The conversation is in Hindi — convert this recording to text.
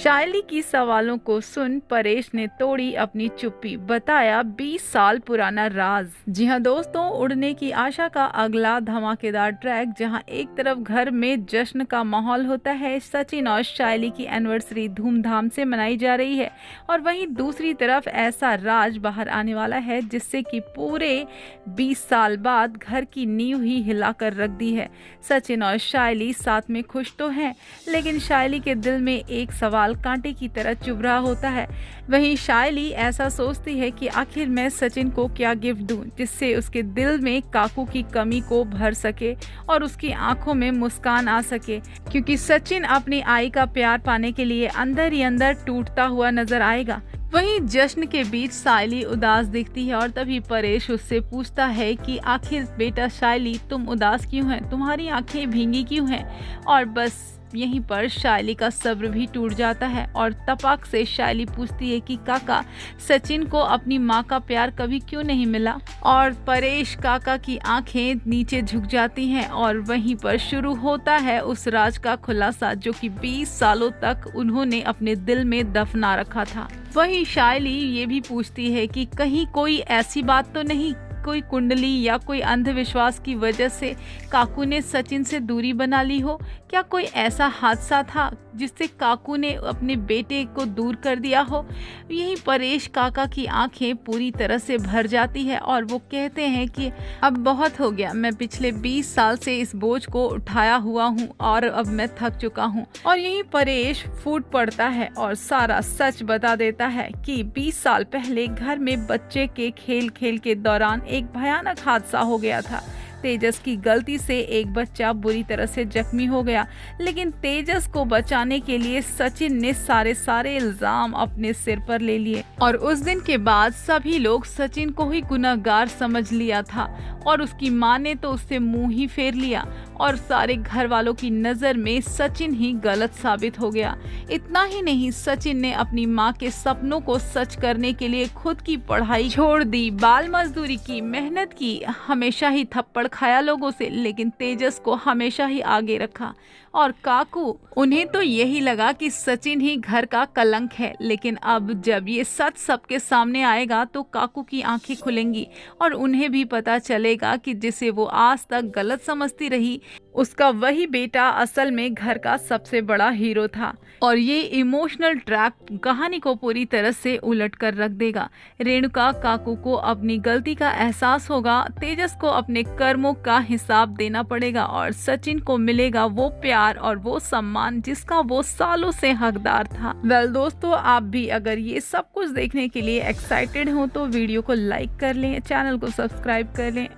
शायली की सवालों को सुन परेश ने तोड़ी अपनी चुप्पी, बताया 20 साल पुराना राज। जी हाँ दोस्तों, उड़ने की आशा का अगला धमाकेदार ट्रैक, जहां एक तरफ घर में जश्न का माहौल होता है, सचिन और शायली की एनिवर्सरी धूमधाम से मनाई जा रही है, और वहीं दूसरी तरफ ऐसा राज बाहर आने वाला है जिससे कि पूरे 20 साल बाद घर की नींव ही हिलाकर रख दी है। सचिन और शायली साथ में खुश तो हैं, लेकिन शायली के दिल में एक सवाल कांटे की तरह चुभ रहा होता है। वहीं शायली ऐसा सोचती है कि आखिर मैं सचिन को क्या गिफ्ट दूं जिससे उसके दिल में काकू की कमी को भर सके और उसकी आंखों में मुस्कान आ सके, क्योंकि सचिन अपनी आई का प्यार पाने के लिए अंदर ही अंदर टूटता हुआ नजर आएगा। वहीं जश्न के बीच शायली उदास दिखती है और तभी परेश उससे पूछता है कि आखिर बेटा शायली, तुम उदास क्यों हैं, तुम्हारी आंखें भींगी क्यों हैं। और बस यहीं पर शायली का सब्र भी टूट जाता है और तपाक से शायली पूछती है कि काका, सचिन को अपनी माँ का प्यार कभी क्यों नहीं मिला। और परेश काका की आंखें नीचे झुक जाती हैं और वहीं पर शुरू होता है उस राज का खुलासा जो कि 20 सालों तक उन्होंने अपने दिल में दफना रखा था। वहीं शायली ये भी पूछती है कि कहीं कोई ऐसी बात तो नहीं, कोई कुंडली या कोई अंधविश्वास की वजह से काकू ने सचिन से दूरी बना ली हो। क्या कोई ऐसा हादसा था जिससे काकू ने अपने बेटे को दूर कर दिया हो। यही परेश काका की आंखें पूरी तरह से भर जाती है और वो कहते हैं कि अब बहुत हो गया, मैं पिछले 20 साल से इस बोझ को उठाया हुआ हूँ और अब मैं थक चुका हूँ। और यही परेश फूट पड़ता है और सारा सच बता देता है कि 20 साल पहले घर में बच्चे के खेल के दौरान एक भयानक हादसा हो गया था। तेजस की गलती से एक बच्चा बुरी तरह से जख्मी हो गया, लेकिन तेजस को बचाने के लिए सचिन ने सारे इल्जाम अपने सिर पर ले लिए और उस दिन के बाद सभी लोग सचिन को ही गुनहगार समझ लिया था और उसकी मां ने तो उससे मुंह ही फेर लिया और सारे घर वालों की नजर में सचिन ही गलत साबित हो गया। इतना ही नहीं, सचिन ने अपनी मां के सपनों को सच करने के लिए खुद की पढ़ाई छोड़ दी, बाल मजदूरी की, मेहनत की, हमेशा ही थप्पड़ खाया लोगों से, लेकिन तेजस को हमेशा ही आगे रखा। और काकू, उन्हें तो यही लगा कि सचिन ही घर का कलंक है, लेकिन अब जब ये सच सबके सामने आएगा तो काकू की आंखें खुलेंगी और उन्हें भी पता चलेगा कि जिसे वो आज तक गलत समझती रही, उसका वही बेटा असल में घर का सबसे बड़ा हीरो था। और ये इमोशनल ट्रैक कहानी को पूरी तरह से उलट कर रख देगा। रेणुका काकू को अपनी गलती का एहसास होगा, तेजस को अपने कर्मों का हिसाब देना पड़ेगा और सचिन को मिलेगा वो प्यार और वो सम्मान जिसका वो सालों से हकदार था। वेल दोस्तों, आप भी अगर ये सब कुछ देखने के लिए एक्साइटेड हो तो वीडियो को लाइक कर लें, चैनल को सब्सक्राइब कर लें